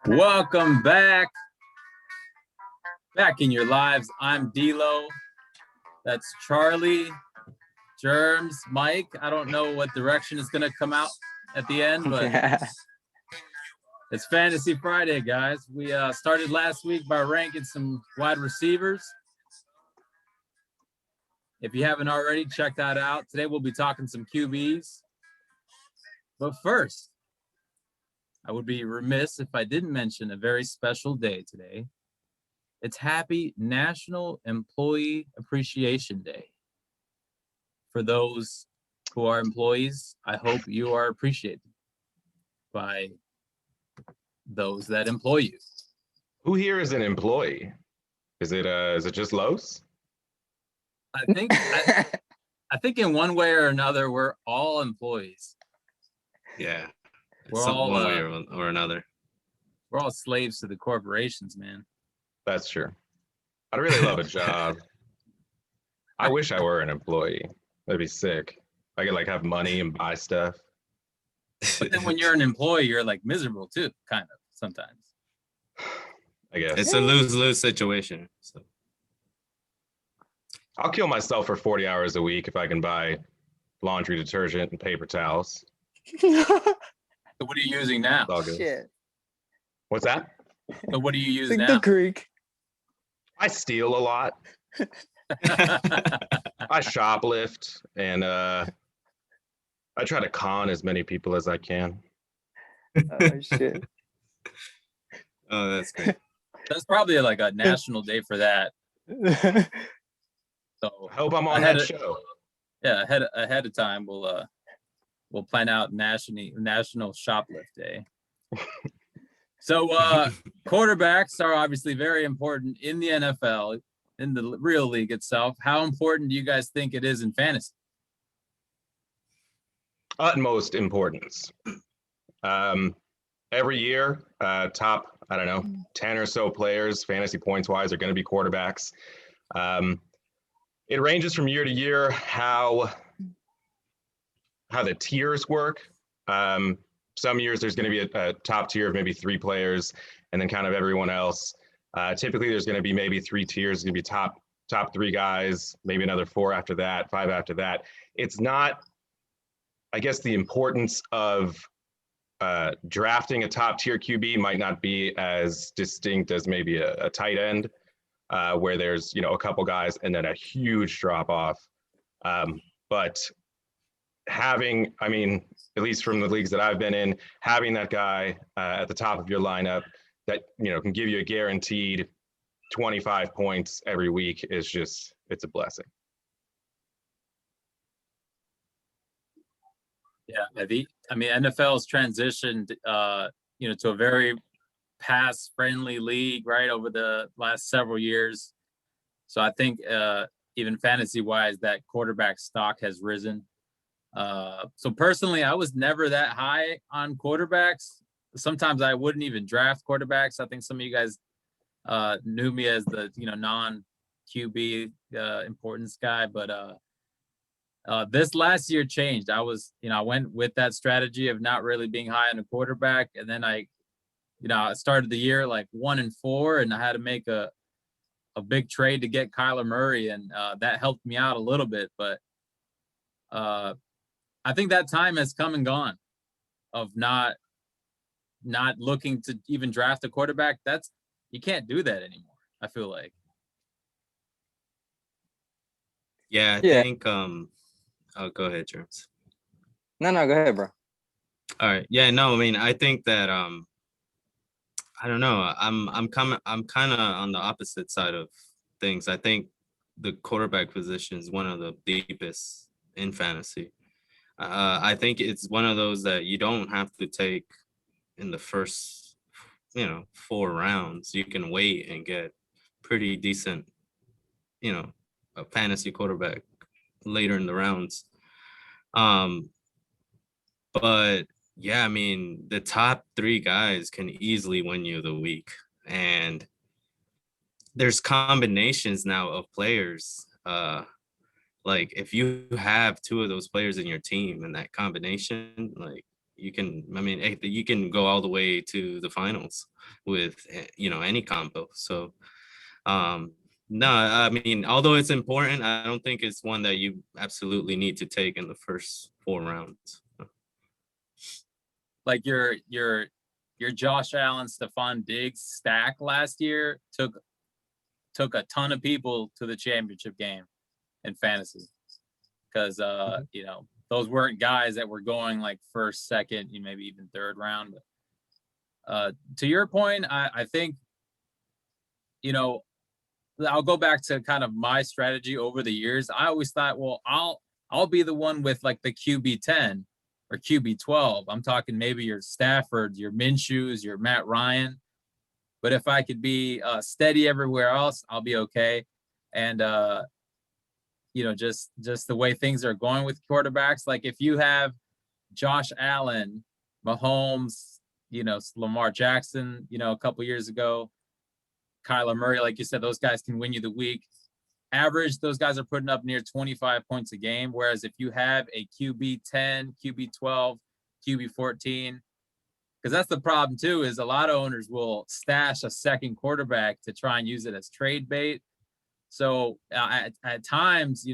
Welcome back in your lives. I'm D-Lo. That's Charlie, Jermz, Mike. I don't know what direction is going to come out at the end, but it's Fantasy Friday, guys. We started last week by ranking some wide receivers. If you haven't already, check that out. Today we'll be talking some QBs. But first, I would be remiss if I didn't mention a very special day today. It's Happy National Employee Appreciation Day. For those who are employees, I hope you are appreciated by those that employ you. Who here is an employee? Is it just Los? I think in one way or another, we're all employees. Yeah. We're all one way or another. We're all slaves to the corporations, man. That's true. I'd really love a job. I wish I were an employee. That'd be sick. I could have money and buy stuff. But then when you're an employee, you're miserable too, kind of sometimes. I guess it's a lose-lose situation. So I'll kill myself for 40 hours a week if I can buy laundry detergent and paper towels. So what are you using now? Shit. What's that? So what do you use now? The creek. I steal a lot. I shoplift and I try to con as many people as I can. Oh shit. Oh, that's great. That's probably a national day for that. So I hope I'm on that show. Yeah, ahead of time we'll plan out National Shoplift Day. So quarterbacks are obviously very important in the NFL, in the real league itself. How important do you guys think it is in fantasy? Utmost importance. Every year, top, 10 or so players, fantasy points wise, are going to be quarterbacks. It ranges from year to year how the tiers work. Some years there's going to be a top tier of maybe 3 players, and then kind of everyone else. Typically, there's going to be maybe 3 tiers. It's going to be top 3 guys, maybe another 4 after that, 5 after that. It's not, I guess, the importance of drafting a top tier QB might not be as distinct as maybe a tight end, where there's a couple guys and then a huge drop off. But having, at least from the leagues that I've been in, having that guy at the top of your lineup that can give you a guaranteed 25 points every week is just, it's a blessing. Yeah, NFL's transitioned to a very pass-friendly league, right, over the last several years. So I think even fantasy-wise, that quarterback stock has risen. So personally, I was never that high on quarterbacks. Sometimes I wouldn't even draft quarterbacks. I think some of you guys knew me as the non-QB importance guy, but this last year changed. I went with that strategy of not really being high on a quarterback, and then I started the year 1-4, and I had to make a big trade to get Kyler Murray, and that helped me out a little bit. But I think that time has come and gone of not looking to even draft a quarterback. You can't do that anymore, I feel like. Yeah, I think oh, go ahead, Jermz. No, go ahead, bro. All right. Yeah, no, I think that I don't know. I'm kind of on the opposite side of things. I think the quarterback position is one of the deepest in fantasy. I think it's one of those that you don't have to take in the first, 4 rounds. You can wait and get pretty decent, a fantasy quarterback later in the rounds. But yeah, the top 3 guys can easily win you the week. And there's combinations now of players. If you have 2 of those players in your team and that combination, you can go all the way to the finals with, any combo. So, no, I mean, although it's important, I don't think it's one that you absolutely need to take in the first 4 rounds. Like your Josh Allen, Stephon Diggs stack last year took a ton of people to the championship game in fantasy, because those weren't guys that were going like first, second, maybe even third round. But to your point, I think I'll go back to kind of my strategy over the years. I always thought, well, I'll be the one with like the QB 10 or QB 12. I'm talking maybe your Stafford, your Minshew's, your Matt Ryan. But if I could be steady everywhere else, I'll be okay. And just the way things are going with quarterbacks, like if you have Josh Allen, Mahomes, Lamar Jackson, a couple years ago, Kyler Murray, like you said, those guys can win you the week. Average, those guys are putting up near 25 points a game. Whereas if you have a QB 10, QB 12, QB 14, because that's the problem too, is a lot of owners will stash a second quarterback to try and use it as trade bait. So at times,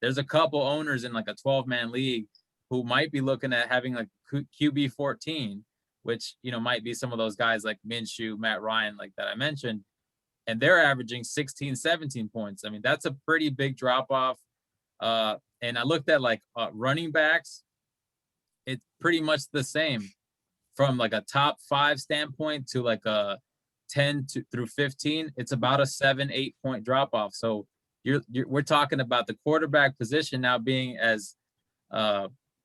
there's a couple owners in like a 12-man league who might be looking at having like QB 14, which, might be some of those guys like Minshew, Matt Ryan, like that I mentioned. And they're averaging 16, 17 points. I mean, that's a pretty big drop off. And I looked at like running backs. It's pretty much the same from like a top 5 standpoint to like a 10 through 15. It's about a 7-8 point drop off. So we're talking about the quarterback position now being as,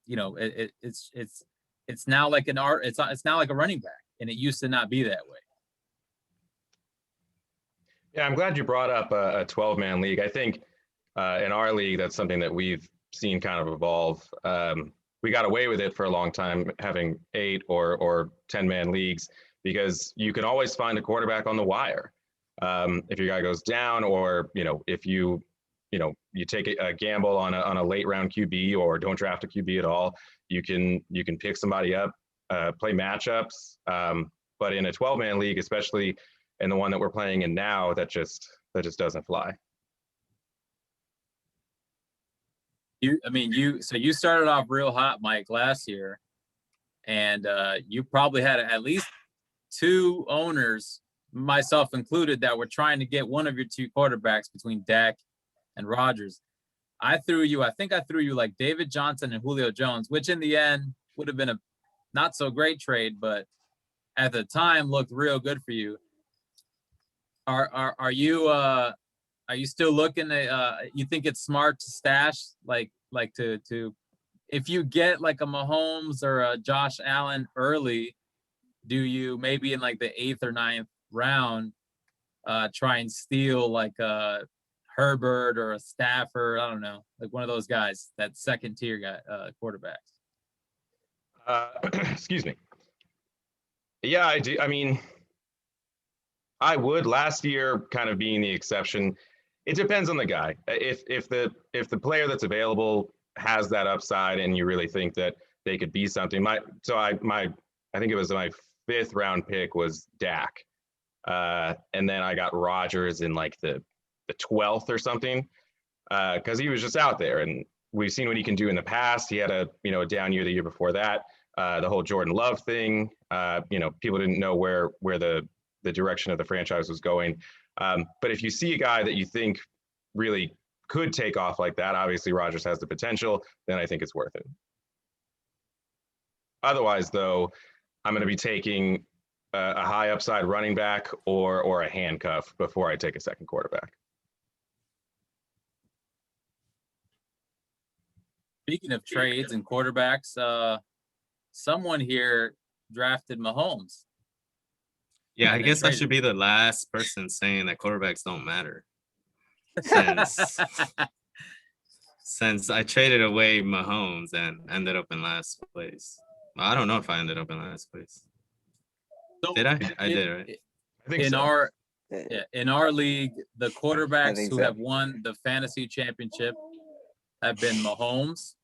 it's now like it's now like a running back, and it used to not be that way. Yeah, I'm glad you brought up a 12-man league. I think in our league, that's something that we've seen kind of evolve. We got away with it for a long time, having 8 or 10-man leagues, because you can always find a quarterback on the wire. If your guy goes down, or if you take a gamble on a late round QB, or don't draft a QB at all, you can pick somebody up, play matchups. But in a 12-man league, especially in the one that we're playing in now, that just doesn't fly. So you started off real hot, Mike, last year, and you probably had at least 2 owners, myself included, that were trying to get one of your 2 quarterbacks between Dak and Rodgers. I think I threw you like David Johnson and Julio Jones, which in the end would have been a not so great trade, but at the time looked real good for you. Are you still looking at, you think it's smart to stash, like to if you get like a Mahomes or a Josh Allen early, do you maybe in like the 8th or 9th round try and steal like a Herbert or a Stafford? I don't know, like one of those guys, that second tier guy, quarterbacks. Excuse me. Yeah, I do. I mean, I would. Last year kind of being the exception. It depends on the guy. If the player that's available has that upside and you really think that they could be something. I think it was my 5th round pick was Dak. And then I got Rodgers in like the 12th or something, because he was just out there, and we've seen what he can do in the past. He had a down year the year before that. The whole Jordan Love thing, people didn't know where the direction of the franchise was going. But if you see a guy that you think really could take off like that, obviously Rodgers has the potential, then I think it's worth it. Otherwise, though, I'm going to be taking a high upside running back or a handcuff before I take a second quarterback. Speaking of trades and quarterbacks, someone here drafted Mahomes. Yeah, I guess I should be the last person saying that quarterbacks don't matter. Since I traded away Mahomes and ended up in last place. Well, I don't know if I ended up in last place. So did I? I did, right? I think in our league, the quarterbacks who so. have won the fantasy championship have been Mahomes,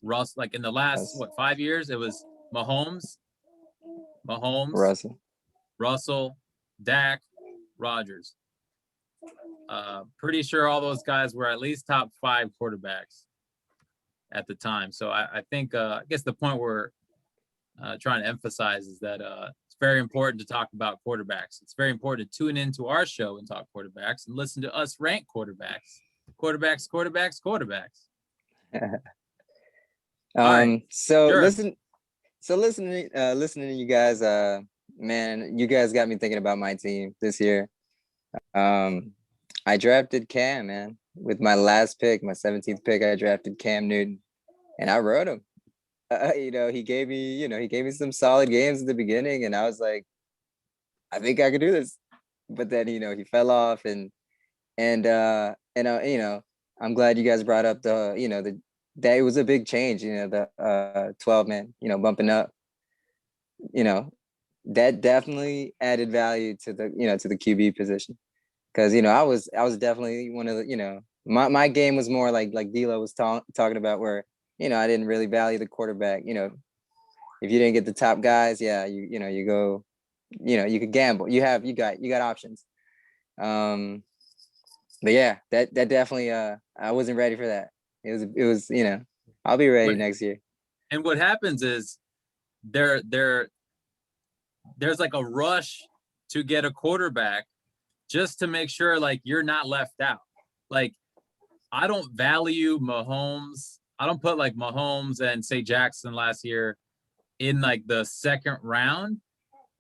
Russ, like in the last, Yes. 5 years, it was Mahomes, Russell. Russell, Dak, Rodgers. Pretty sure all those guys were at least top 5 quarterbacks at the time. So I think, I guess the point we're trying to emphasize is that it's very important to talk about quarterbacks. It's very important to tune into our show and talk quarterbacks and listen to us rank quarterbacks. Quarterbacks. Right. So Sure. listening to you guys, man, you guys got me thinking about my team this year. I drafted Cam, man, with my last pick, my 17th pick. I drafted Cam Newton, and I rode him. He gave me some solid games at the beginning, and I was like, I think I could do this. But then, he fell off, and I'm glad you guys brought up that it was a big change, the 12 man, bumping up, that definitely added value to the QB position. Cause, I was definitely one of the, my game was more like D'Lo was talking about, where, I didn't really value the quarterback. If you didn't get the top guys, yeah, you go, you could gamble. You got options. But yeah, that definitely, I wasn't ready for that. It was, I'll be ready next year. And what happens is there's like a rush to get a quarterback just to make sure like you're not left out. Like, I don't value Mahomes. I don't put like Mahomes and say Jackson last year in like the second round.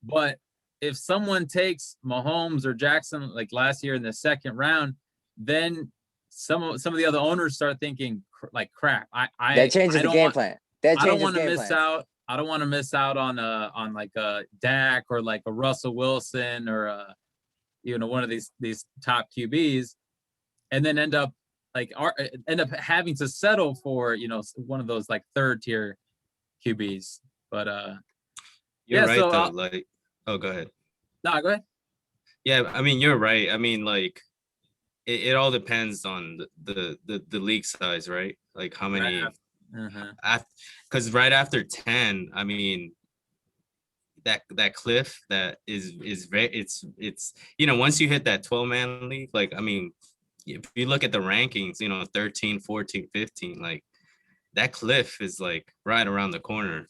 But if someone takes Mahomes or Jackson like last year in the second round, then some of the other owners start thinking like, crap. That changes the game plan. I don't want to miss out. I don't want to miss out on like a Dak or like a Russell Wilson or one of these top QBs, and then end up having to settle for one of those like third tier QBs. But you're right so though. Go ahead. No, go ahead. Yeah, I mean, you're right. I mean, like it all depends on the league size, right? Like how many. Because right after 10, I mean, that cliff that is very it's once you hit that 12-man league, like, I mean, if you look at the rankings, 13, 14, 15, like that cliff is like right around the corner.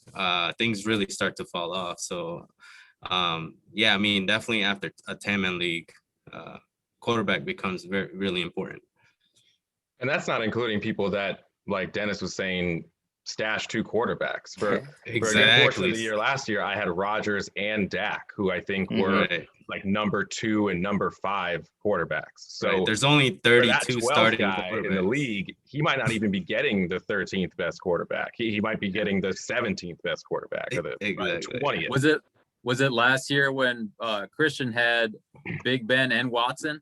Things really start to fall off. So yeah, I mean, definitely after a 10-man league, quarterback becomes really important. And that's not including people that, like Dennis was saying, stash 2 quarterbacks for a good portion of the year. Last year, I had Rodgers and Dak, who I think were like number 2 and number 5 quarterbacks. So there's only 32 starting guy in the league. He might not even be getting the 13th best quarterback. He might be getting the 17th best quarterback or the 20th. Was it last year when Christian had Big Ben and Watson?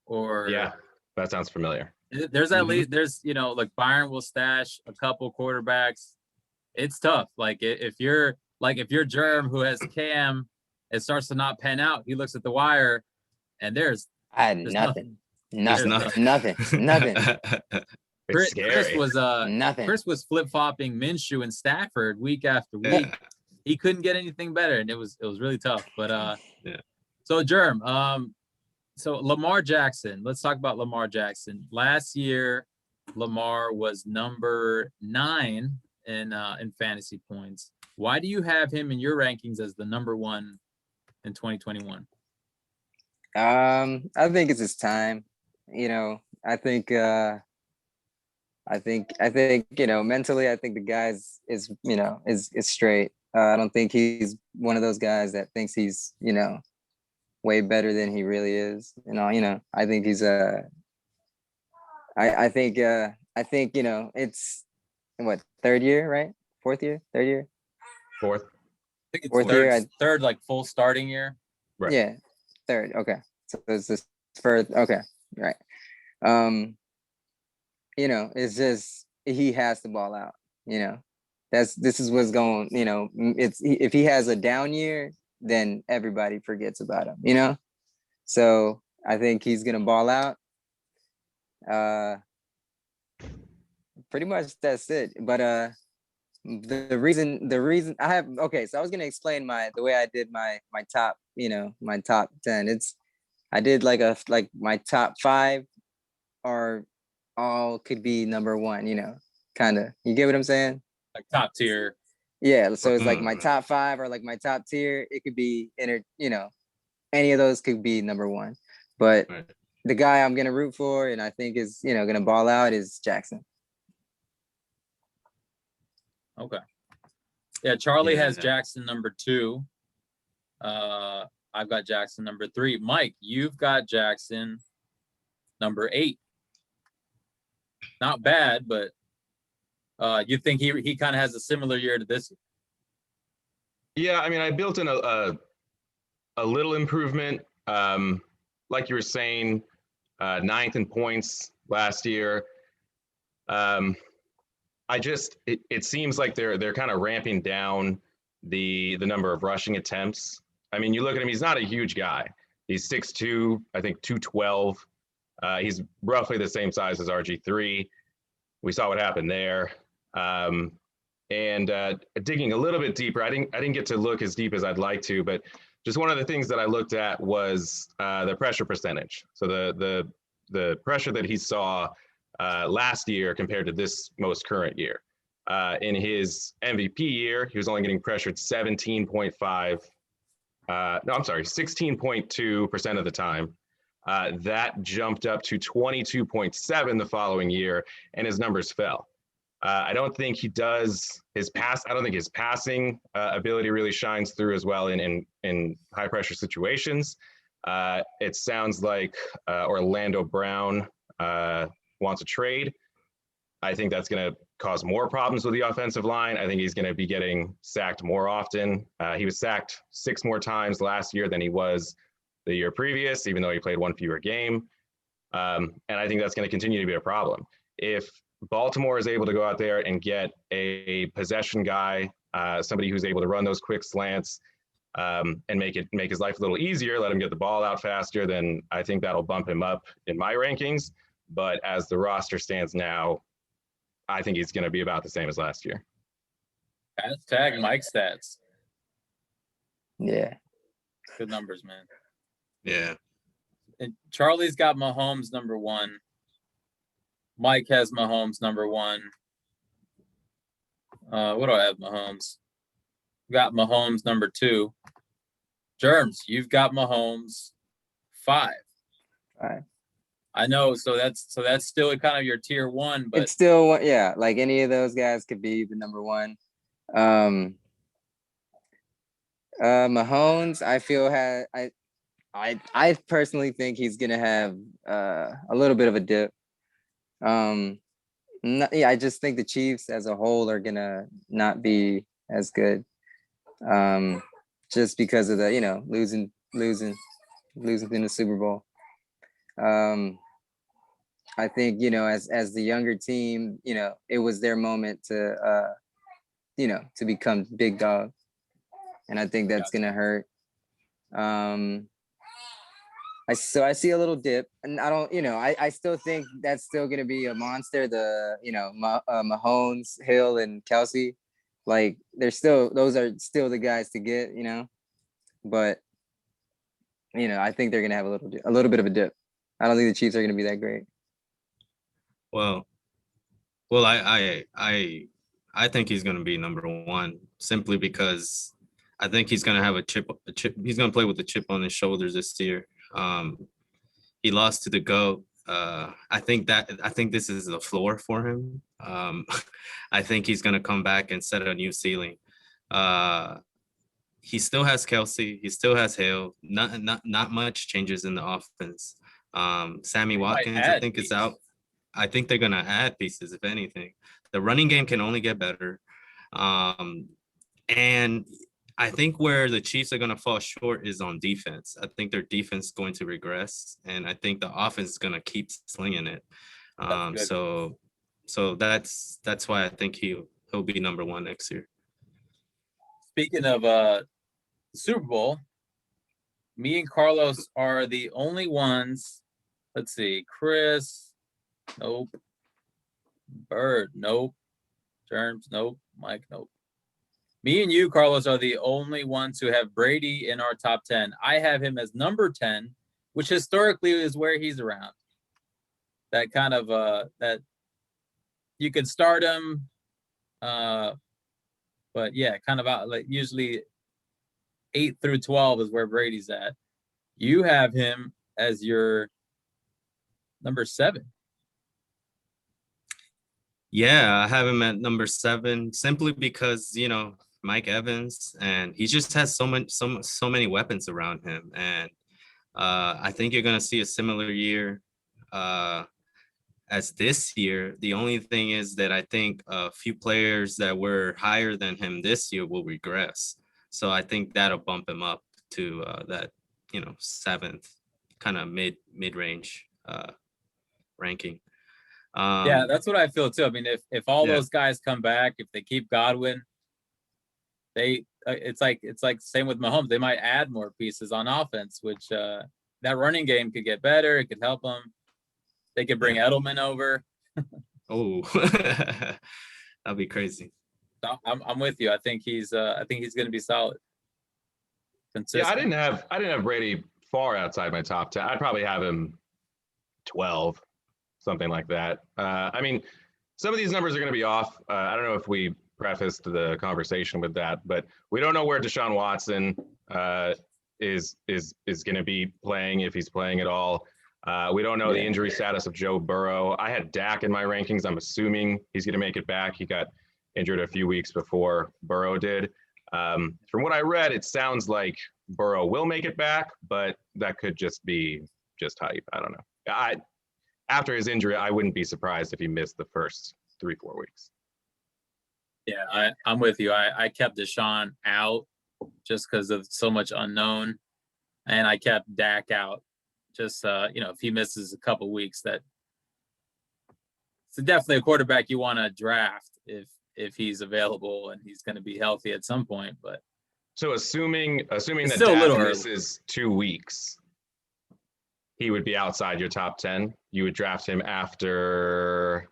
Or yeah, that sounds familiar. There's at least like Byron will stash a couple quarterbacks. It's tough. Like if you're Jerm, who has Cam, it starts to not pan out. He looks at the wire, and there's nothing. Chris was nothing. Chris was flip flopping Minshew and Stafford week after week. He couldn't get anything better, and it was really tough. But yeah. So Jerm, so Lamar Jackson, let's talk about Lamar Jackson. Last year, Lamar was number 9 in fantasy points. Why do you have him in your rankings as the number 1 in 2021? I think it's his time. I think mentally, I think the guy is straight. I don't think he's one of those guys that thinks he's, way better than he really is. I think he's I think it's what, third year, right? Third year? Fourth. I think it's third, like full starting year. Right. Yeah. Third. Okay. So it's this first. Okay. Right. It's just, he has to ball out, this is what's going, it's, if he has a down year, then everybody forgets about him, So I think he's gonna ball out. pretty much that's it. But the reason I have, okay, so I was gonna explain the way I did my top, my top 10. I did like my top 5 are all could be number 1, kind of. You get what I'm saying? Like top tier. Yeah, so it's like my Mm. top 5 or like my top tier. It could be any of those could be number 1. But Right. the guy I'm gonna root for and I think is gonna ball out is Jackson. Okay. Yeah, Charlie has Yeah. Jackson number 2. I've got Jackson number 3. Mike, you've got Jackson number 8. Not bad, but you think he kind of has a similar year to this year? Yeah, I mean, I built in a little improvement. Like you were saying, 9th in points last year. It seems like they're kind of ramping down the number of rushing attempts. I mean, you look at him; he's not a huge guy. He's 6'2", I think 212. He's roughly the same size as RG3. We saw what happened there. And digging a little bit deeper, I didn't get to look as deep as I'd like to, but just one of the things that I looked at was the pressure percentage. So the pressure that he saw last year compared to this most current year. In his MVP year, he was only getting pressured 16.2% of the time. That jumped up to 22.7 the following year, and his numbers fell. I don't think he does I don't think his passing ability really shines through as well in high pressure situations. It sounds like Orlando Brown wants a trade. I think that's going to cause more problems with the offensive line. I think he's going to be getting sacked more often. He was sacked 6 more times last year than he was the year previous, even though he played 1 fewer game. And I think that's going to continue to be a problem. If Baltimore is able to go out there and get a possession guy, somebody who's able to run those quick slants and make his life a little easier, let him get the ball out faster, then I think that'll bump him up in my rankings. But as the roster stands now, I think he's going to be about the same as last year. Hashtag Mike stats. Yeah. Good numbers, man. Yeah. And Charlie's got Mahomes number 1. Mike has Mahomes number 1. What do I have? Mahomes. Got Mahomes number 2. Jermz, you've got Mahomes 5. 5. I know, so that's still kind of your tier 1, but It's still, yeah, like any of those guys could be the number 1. Mahomes, I feel I personally think he's gonna have a little bit of a dip. I just think the Chiefs as a whole are gonna not be as good. Just because of the losing in the Super Bowl. I think as the younger team, it was their moment to to become big dog, and I think that's gonna hurt. I see a little dip, and I don't, I still think that's still gonna be a monster. The Mahomes, Hill, and Kelsey, like those are still the guys to get, but I think they're gonna have a little bit of a dip. I don't think the Chiefs are gonna be that great. Well, I think he's going to be number 1 simply because I think he's going to have a chip. He's going to play with a chip on his shoulders this year. He lost to the GOAT. I think this is the floor for him. I think he's going to come back and set a new ceiling. He still has Kelsey. He still has Hill. Not much changes in the offense. Sammy Watkins, I think, is out. I think they're going to add pieces, if anything. The running game can only get better. And I think where the Chiefs are going to fall short is on defense. I think their defense is going to regress, and I think the offense is going to keep slinging it. So that's why I think he'll be number 1 next year. Speaking of Super Bowl, me and Carlos are the only ones. Let's see, Chris. Nope. Bird, nope. Jermz, nope. Mike, nope. Me and you, Carlos, are the only ones who have Brady in our top 10. I have him as number 10, which historically is where he's around. That kind of that you could start him, but yeah, kind of out like usually 8 through 12 is where Brady's at. You have him as your number 7. Yeah, I have him at number 7 simply because, Mike Evans, and he just has so many weapons around him. And I think you're going to see a similar year as this year. The only thing is that I think a few players that were higher than him this year will regress. So I think that'll bump him up to that, 7th kind of mid-range ranking. Yeah, that's what I feel too. I mean, if all those guys come back, if they keep Godwin, it's like same with Mahomes. They might add more pieces on offense, which that running game could get better. It could help them. They could bring Edelman over. Oh, that'd be crazy. I'm with you. I think he's going to be solid. Consistent. Yeah, I didn't have Brady far outside my top 10. I'd probably have him 12, something like that. I mean, some of these numbers are going to be off. I don't know if we prefaced the conversation with that, but we don't know where Deshaun Watson is going to be playing, if he's playing at all. We don't know the injury status of Joe Burrow. I had Dak in my rankings. I'm assuming he's going to make it back. He got injured a few weeks before Burrow did. From what I read, it sounds like Burrow will make it back, but that could just be just hype. I don't know. After his injury, I wouldn't be surprised if he missed the first 3-4 weeks. Yeah, I'm with you. I kept Deshaun out just because of so much unknown, and I kept Dak out. Just if he misses a couple weeks, that it's definitely a quarterback you want to draft if he's available and he's going to be healthy at some point. But so assuming that Dak misses 2 weeks, he would be outside your top 10. You would draft him after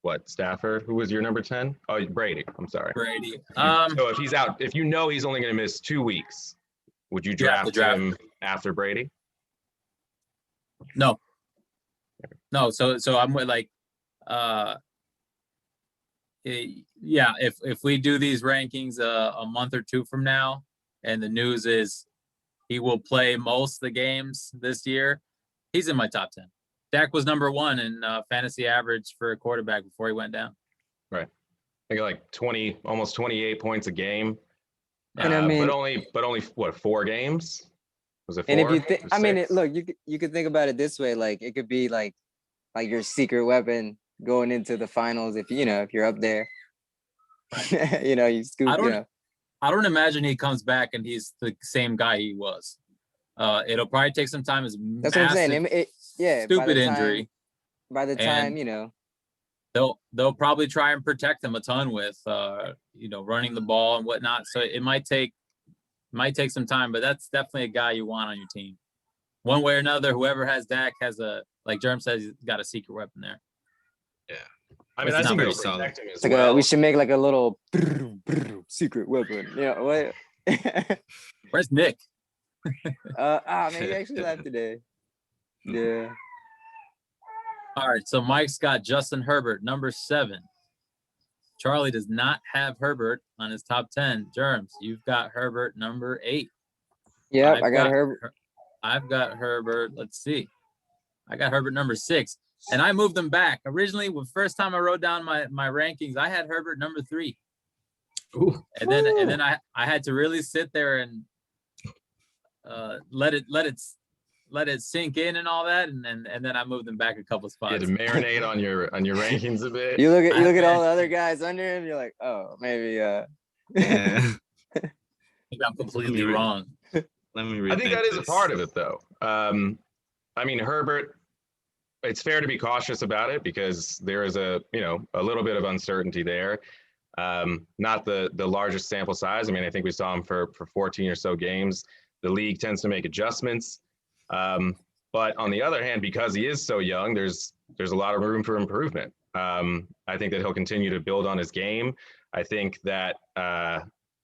what? Stafford? Who was your number 10? Oh, Brady. I'm sorry. Brady. So if he's out, if he's only going to miss 2 weeks, would you draft him after Brady? No. So I'm with if we do these rankings a month or two from now, and the news is he will play most of the games this year, he's in my top 10. Dak was number 1 in fantasy average for a quarterback before he went down. Right. I think like 20, almost 28 points a game. And I mean, but only what, 4 games? Was it 4? And if you look, you could think about it this way. Like it could be like your secret weapon going into the finals. If you're up there, you scoop. I don't imagine he comes back and he's the same guy he was. It'll probably take some time. That's what I'm saying. Stupid injury. By the time they'll probably try and protect him a ton with running the ball and whatnot. So it might take some time, but that's definitely a guy you want on your team. One way or another, whoever has Dak has like Jermz says, he's got a secret weapon there. Yeah. I mean, I think pretty it'll solid. protect him as like well. we should make like a little secret weapon. What? Where's Nick? Man, he actually left today. Yeah. All right, so Mike's got Justin Herbert, number 7. Charlie does not have Herbert on his top 10. Jermz, you've got Herbert, number 8. Yep, I got Herbert. I've got Herbert. Let's see. I got Herbert, number 6. And I moved them back. Originally, the first time I wrote down my rankings, I had Herbert, number 3. Ooh. And then I had to really sit there and let it sink in and all that, and then I moved them back a couple spots. You had to marinate on your rankings a bit. You look at all the other guys under him. You're like, oh, maybe. Yeah. Maybe I'm completely wrong. Let me read. I think that is a part of it, though. I mean, Herbert. It's fair to be cautious about it because there is a little bit of uncertainty there. Not the largest sample size. I mean, I think we saw him for 14 or so games. The league tends to make adjustments. But on the other hand, because he is so young, there's a lot of room for improvement. I think that he'll continue to build on his game. I think that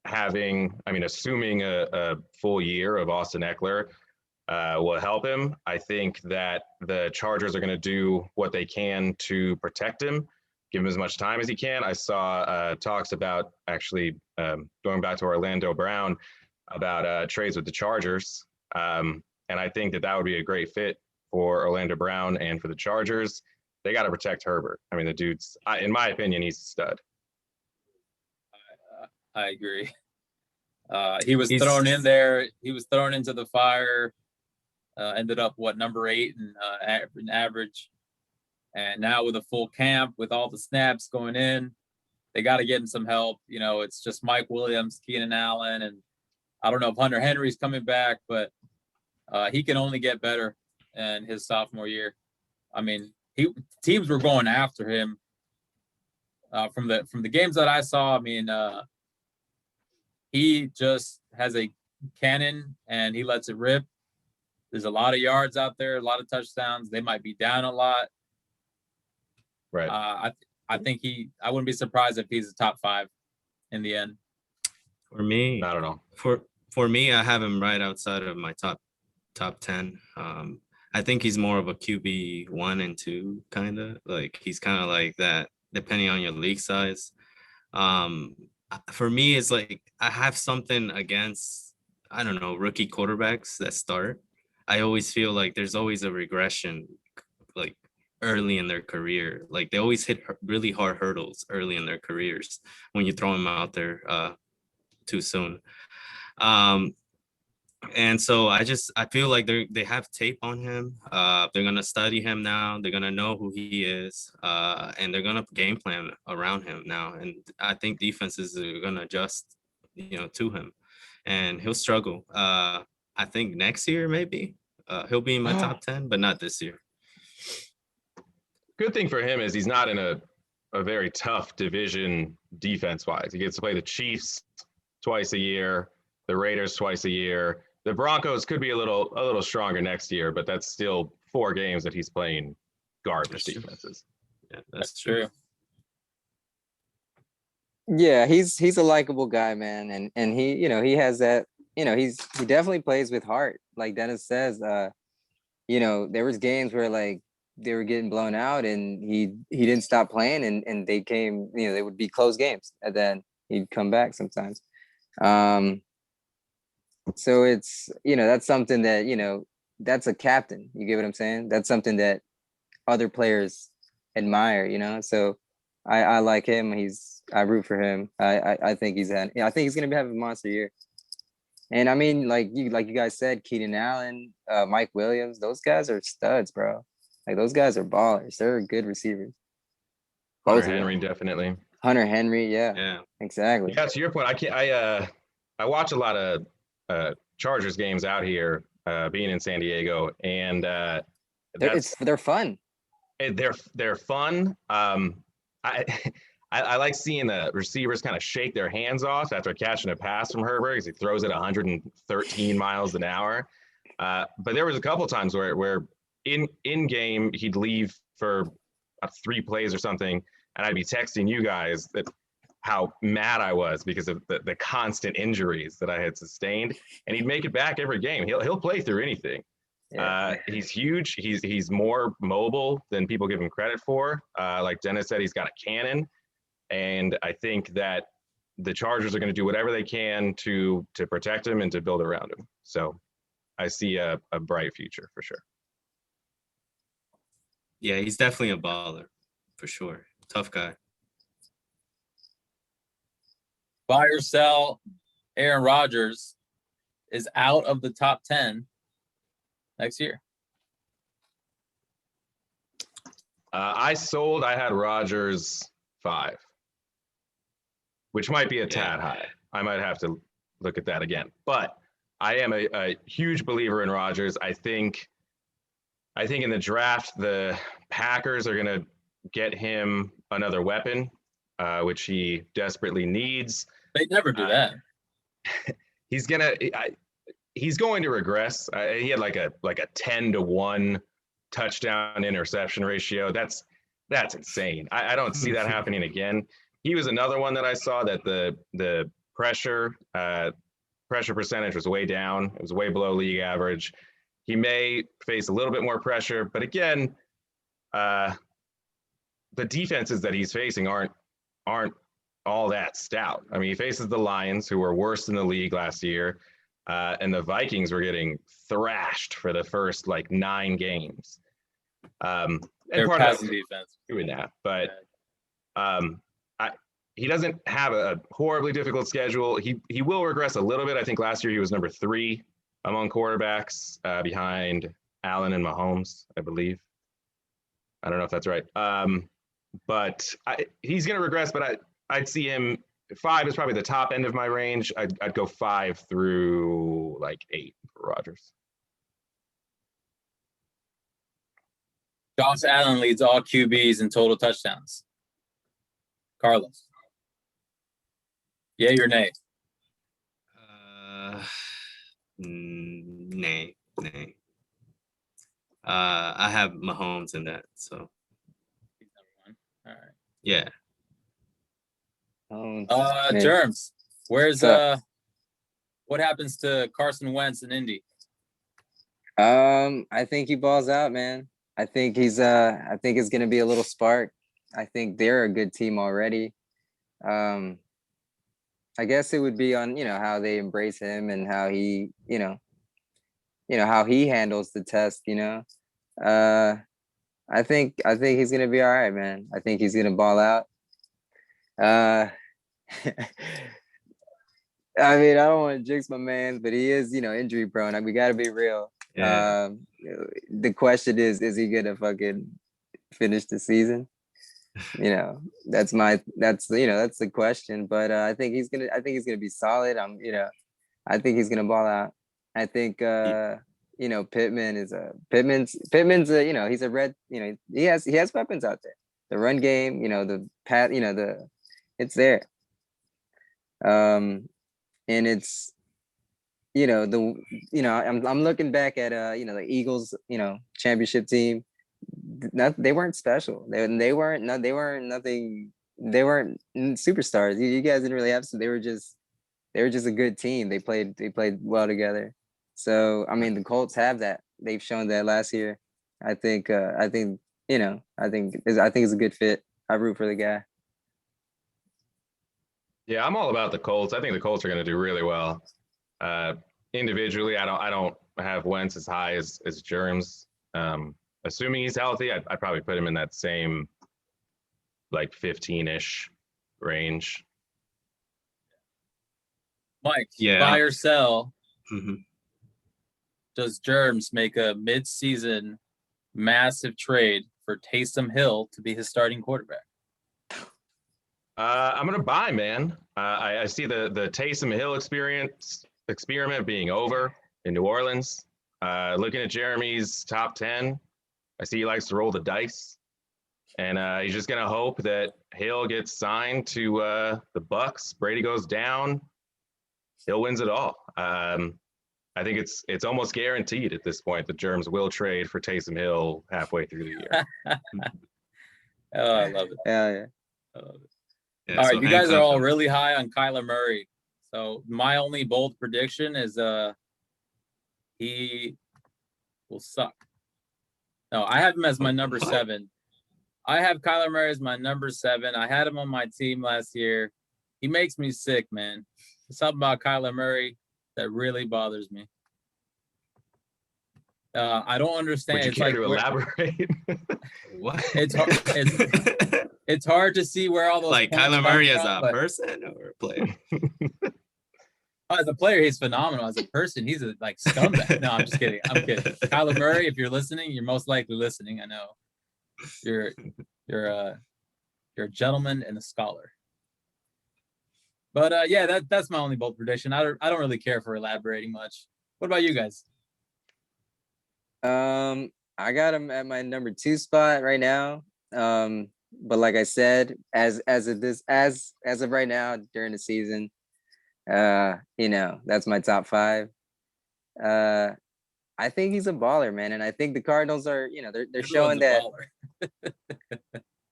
assuming a full year of Austin Eckler will help him. I think that the Chargers are going to do what they can to protect him, give him as much time as he can. I saw talks about actually going back to Orlando Brown about trades with the Chargers. And I think that would be a great fit for Orlando Brown and for the Chargers. They got to protect Herbert. I mean, the dude's, in my opinion, he's a stud. I agree. He was thrown in there. He was thrown into the fire. Ended up number 8 in average, and now with a full camp with all the snaps going in, they got to get him some help. You know, it's just Mike Williams, Keenan Allen, and I don't know if Hunter Henry's coming back, but he can only get better in his sophomore year. I mean, teams were going after him from the games that I saw. I mean, he just has a cannon and he lets it rip. There's a lot of yards out there, a lot of touchdowns. They might be down a lot. Right. I think I wouldn't be surprised if he's a top 5 in the end. For me, I don't know. For me, I have him right outside of my top 10. I think he's more of a QB 1 and 2 kind of. Like he's kind of like that, depending on your league size. For me, it's like I have something against, I don't know, rookie quarterbacks that start. I always feel like there's always a regression, like early in their career. Like they always hit really hard hurdles early in their careers when you throw them out there too soon. And so I feel like they have tape on him. They're gonna study him now. They're gonna know who he is, and they're gonna game plan around him now. And I think defenses are gonna adjust, to him, and he'll struggle. I think next year maybe he'll be in my top 10, but not this year. Good thing for him is he's not in a very tough division defense-wise. He gets to play the Chiefs twice a year, the Raiders twice a year. The Broncos could be a little stronger next year, but that's still 4 games that he's playing garbage defenses. Yeah, that's true. Yeah, he's a likable guy, man, and he he has that. He definitely plays with heart, like Dennis says. There was games where like they were getting blown out, and he didn't stop playing, and they came. They would be close games, and then he'd come back sometimes. So it's that's something that that's a captain. You get what I'm saying? That's something that other players admire. So I like him. I root for him. I think he's gonna have a monster year. And I mean, like you guys said, Keenan Allen, Mike Williams, those guys are studs, bro. Like those guys are ballers. They're good receivers. Hunter Henry, definitely. Hunter Henry, Yeah, exactly. Yeah, to your point, I watch a lot of Chargers games out here, being in San Diego, and they're fun. They're fun. I like seeing the receivers kind of shake their hands off after catching a pass from Herbert because he throws it 113 miles an hour. But there was a couple times where in game he'd leave for 3 plays or something, and I'd be texting you guys how mad I was because of the constant injuries that I had sustained, and he'd make it back every game. He'll play through anything. Yeah. He's huge. He's more mobile than people give him credit for. Like Dennis said, he's got a cannon. And I think that the Chargers are going to do whatever they can to protect him and to build around him. So I see a bright future for sure. Yeah, he's definitely a baller for sure. Tough guy. Buy or sell, Aaron Rodgers is out of the top 10 next year. I had Rodgers 5. Which might be a tad high. I might have to look at that again. But I am a huge believer in Rodgers. I think in the draft, the Packers are going to get him another weapon, which he desperately needs. They never do that. He's going to regress. He had like a 10-to-1 touchdown interception ratio. That's insane. I don't see that happening again. He was another one that I saw that the pressure percentage was way down. It was way below league average. He may face a little bit more pressure, but again, the defenses that he's facing aren't all that stout. I mean, he faces the Lions, who were worst in the league last year, and the Vikings were getting thrashed for the first like 9 games. And Their part passing of defense. doing that, but he doesn't have a horribly difficult schedule. He will regress a little bit. I think last year he was number 3 among quarterbacks, behind Allen and Mahomes, I believe. I don't know if that's right. But he's going to regress, but I'd see him. 5 is probably the top end of my range. I'd go 5 through like 8 for Rodgers. Josh Allen leads all QBs in total touchdowns. Carlos. Yay or nay? Nay. I have Mahomes in that, so He's number 1. All right. yeah. Jermz, where's what happens to Carson Wentz in Indy? I think he balls out, man. I think he's I think it's gonna be a little spark. I think they're a good team already. I guess it would be on, how they embrace him and how he, how he handles the test, I think he's gonna be all right, man. I think he's gonna ball out. I mean, I don't want to jinx my man, but he is, injury prone. We gotta be real. Yeah. The question is he gonna fucking finish the season? That's the question. But I think he's gonna be solid. I think he's gonna ball out. I think Pittman is Pittman's he's a red, he has weapons out there. The run game, the pat, it's there. And it's I'm looking back at the Eagles, championship team. They weren't special. They weren't nothing. They weren't superstars. You guys didn't really have some. They were just a good team. They played well together. So I mean, the Colts have that. They've shown that last year. I think it's a good fit. I root for the guy. Yeah, I'm all about the Colts. I think the Colts are going to do really well. Individually, I don't have Wentz as high as Jermz. Assuming he's healthy, I'd probably put him in that same like 15-ish range. Mike, Yeah. buy or sell? Mm-hmm. Does Jermz make a mid-season massive trade for Taysom Hill to be his starting quarterback? I'm gonna buy, man. I see the Taysom Hill experiment being over in New Orleans. Looking at Jeremy's top 10, I see he likes to roll the dice, and he's just gonna hope that Hill gets signed to the Bucks. Brady goes down, Hill wins it all. I think it's almost guaranteed at this point that Jermz will trade for Taysom Hill halfway through the year. Oh, I love it. Yeah. I love it. Yeah, All right, so you guys are handcuff all him. really high on Kyler Murray. So my only bold prediction is he will suck. No, I have him as my number 7. I have Kyler Murray as my number 7. I had him on my team last year. He makes me sick, man. There's something about Kyler Murray that really bothers me. I don't understand. Would you It's care like to elaborate? What? It's hard to see where all those like points Kyler come Murray as from, a but- person or a player? As a player, he's phenomenal. As a person, he's a scumbag. No, I'm just kidding. I'm kidding. Kyler Murray, if you're listening, you're most likely listening. I know. You're a gentleman and a scholar. But yeah, that's my only bold prediction. I don't really care for elaborating much. What about you guys? I got him at my number 2 spot right now. But like I said, as of right now during the season, that's my top 5. I think he's a baller, man, and I think the Cardinals are, they're showing that.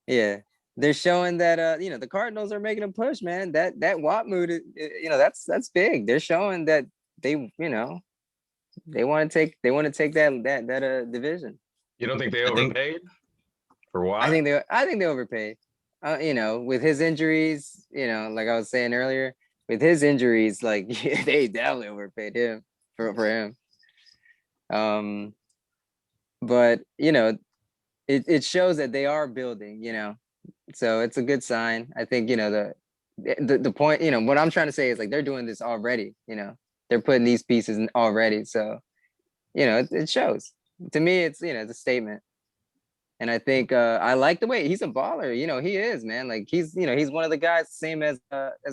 Yeah, they're showing that you know, the Cardinals are making a push, man. That Watt move, you know, that's big. They're showing that they, you know, they want to take that division. You don't think they I think- overpaid for Watt? I think they overpaid. You know, with his injuries, you know, like I was saying earlier, with his injuries, like they definitely overpaid him for him. But you know, it shows that they are building, you know. So it's a good sign. I think, you know, the point, you know, what I'm trying to say is like they're doing this already, you know. They're putting these pieces in already. So, you know, it shows. To me, it's, you know, it's a statement. And I think I like the way he's a baller. You know, he is, man. Like he's, you know, he's one of the guys same as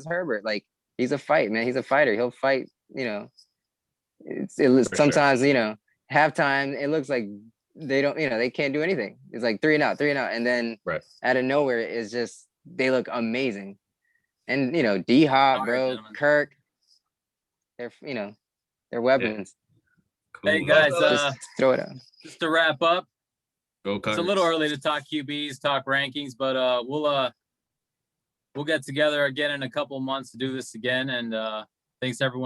Herbert. Like he's a fight, man. He's a fighter. He'll fight, you know. Sometimes, you know, halftime, it looks like they don't, you know, they can't do anything. It's like 3 and out. And then out of nowhere, it's just they look amazing. And you know, D-Hop, All right, bro, gentlemen. Kirk, they're, you know, they're weapons. Hey Cool. guys, Just throw it out. just to wrap up, Go it's a little early to talk QBs, talk rankings, but we'll get together again in a couple months to do this again. And thanks everyone.